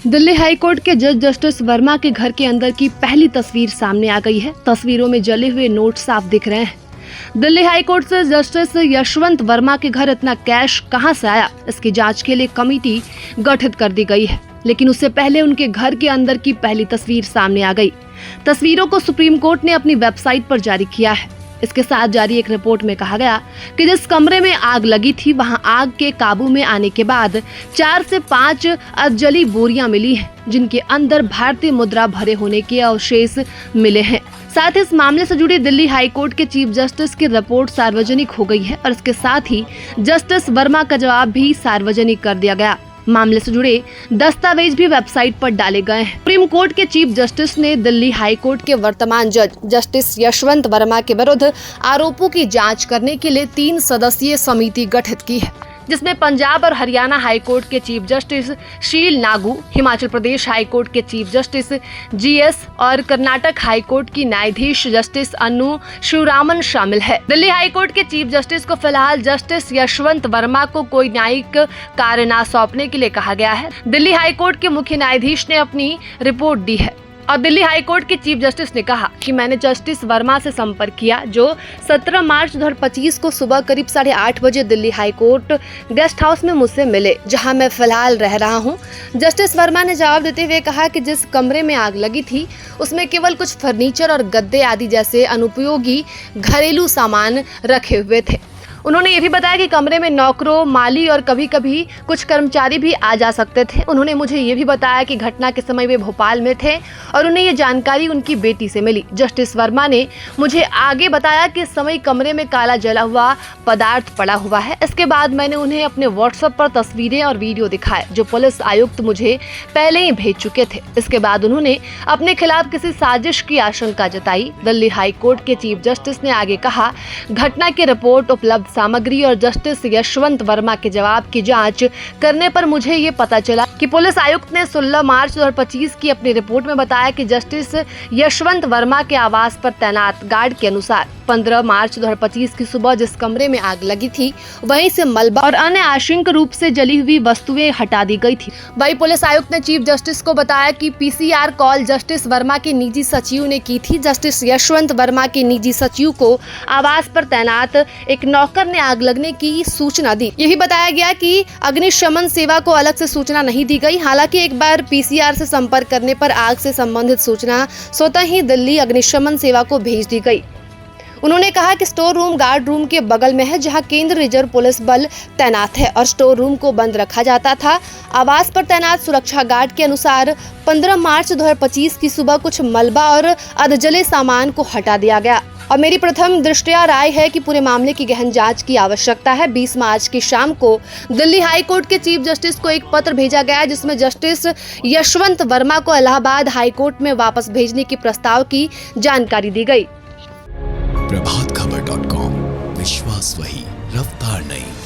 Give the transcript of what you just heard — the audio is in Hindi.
दिल्ली हाईकोर्ट के जज जस्टिस वर्मा के घर के अंदर की पहली तस्वीर सामने आ गई है। तस्वीरों में जले हुए नोट साफ दिख रहे हैं। दिल्ली हाईकोर्ट से जस्टिस यशवंत वर्मा के घर इतना कैश कहां से आया, इसकी जांच के लिए कमेटी गठित कर दी गई है। लेकिन उससे पहले उनके घर के अंदर की पहली तस्वीर सामने आ गई। तस्वीरों को सुप्रीम कोर्ट ने अपनी वेबसाइट पर जारी किया है। इसके साथ जारी एक रिपोर्ट में कहा गया कि जिस कमरे में आग लगी थी, वहां आग के काबू में आने के बाद 4 से 5 अधजली बोरियां मिली हैं, जिनके अंदर भारतीय मुद्रा भरे होने के अवशेष मिले हैं। साथ ही इस मामले से जुड़ी दिल्ली हाईकोर्ट के चीफ जस्टिस की रिपोर्ट सार्वजनिक हो गई है और इसके साथ ही जस्टिस वर्मा का जवाब भी सार्वजनिक कर दिया गया। मामले से जुड़े दस्तावेज भी वेबसाइट पर डाले गए हैं। सुप्रीम कोर्ट के चीफ जस्टिस ने दिल्ली हाई कोर्ट के वर्तमान जज जस्टिस यशवंत वर्मा के विरुद्ध आरोपों की जांच करने के लिए 3 सदस्यीय समिति गठित की है, जिसमें पंजाब और हरियाणा हाई कोर्ट के चीफ जस्टिस शील नागू, हिमाचल प्रदेश हाई कोर्ट के चीफ जस्टिस GS और कर्नाटक हाई कोर्ट की न्यायाधीश जस्टिस अनु शिवरामन शामिल है। दिल्ली हाई कोर्ट के चीफ जस्टिस को फिलहाल जस्टिस यशवंत वर्मा को कोई न्यायिक कार्य न सौंपने के लिए कहा गया है। दिल्ली हाई कोर्ट के मुख्य न्यायाधीश ने अपनी रिपोर्ट दी है और दिल्ली हाई कोर्ट के चीफ जस्टिस ने कहा कि मैंने जस्टिस वर्मा से संपर्क किया, जो 17 मार्च 2025 को सुबह करीब 8:30 बजे Delhi high court guest house में मुझसे मिले, जहां मैं फिलहाल रह रहा हूं। जस्टिस वर्मा ने जवाब देते हुए कहा कि जिस कमरे में आग लगी थी, उसमें केवल कुछ फर्नीचर और गद्दे आदि जैसे अनुपयोगी घरेलू सामान रखे हुए थे। उन्होंने ये भी बताया कि कमरे में नौकरों, माली और कभी कभी कुछ कर्मचारी भी आ जा सकते थे। उन्होंने मुझे ये भी बताया कि घटना के समय वे भोपाल में थे और उन्हें ये जानकारी उनकी बेटी से मिली। जस्टिस वर्मा ने मुझे आगे बताया कि इस समय कमरे में काला जला हुआ पदार्थ पड़ा हुआ है। इसके बाद मैंने उन्हें अपने व्हाट्सएप पर तस्वीरें और वीडियो दिखाए, जो पुलिस आयुक्त मुझे पहले ही भेज चुके थे। इसके बाद उन्होंने अपने खिलाफ किसी साजिश की आशंका जताई। दिल्ली हाई कोर्ट के चीफ जस्टिस ने आगे कहा, घटना की रिपोर्ट, उपलब्ध सामग्री और जस्टिस यशवंत वर्मा के जवाब की जांच करने पर मुझे ये पता चला कि पुलिस आयुक्त ने 16 मार्च 2025 की अपनी रिपोर्ट में बताया कि जस्टिस यशवंत वर्मा के आवास पर तैनात गार्ड के अनुसार 15 मार्च 2025 की सुबह जिस कमरे में आग लगी थी, वहीं से मलबा और अन्य आशंक रूप से जली हुई वस्तुएं हटा दी गई थी। वहीं पुलिस आयुक्त ने चीफ जस्टिस को बताया कि PCR कॉल जस्टिस वर्मा के निजी सचिव ने की थी। जस्टिस यशवंत वर्मा के निजी सचिव को आवास पर तैनात एक नौकर ने आग लगने की सूचना दी। यही बताया गया कि अग्निशमन सेवा को अलग से सूचना नहीं दी गई। हालांकि एक बार PCR से संपर्क करने पर आग से संबंधित सूचना स्वतः ही दिल्ली अग्निशमन सेवा को भेज दी गई। उन्होंने कहा कि स्टोर रूम गार्ड रूम के बगल में है, जहां केंद्र रिजर्व पुलिस बल तैनात है और स्टोर रूम को बंद रखा जाता था। आवास पर तैनात सुरक्षा गार्ड के अनुसार 15 मार्च 2025 की सुबह कुछ मलबा और अधजले सामान को हटा दिया गया और मेरी प्रथम दृष्टया राय है कि पूरे मामले की गहन जांच की आवश्यकता है। 20 मार्च की शाम को दिल्ली हाई कोर्ट के चीफ जस्टिस को एक पत्र भेजा गया, जिसमें जस्टिस यशवंत वर्मा को इलाहाबाद हाई कोर्ट में वापस भेजने के प्रस्ताव की जानकारी दी गई। प्रभातखबर.com, विश्वास वही, रफ्तार नहीं।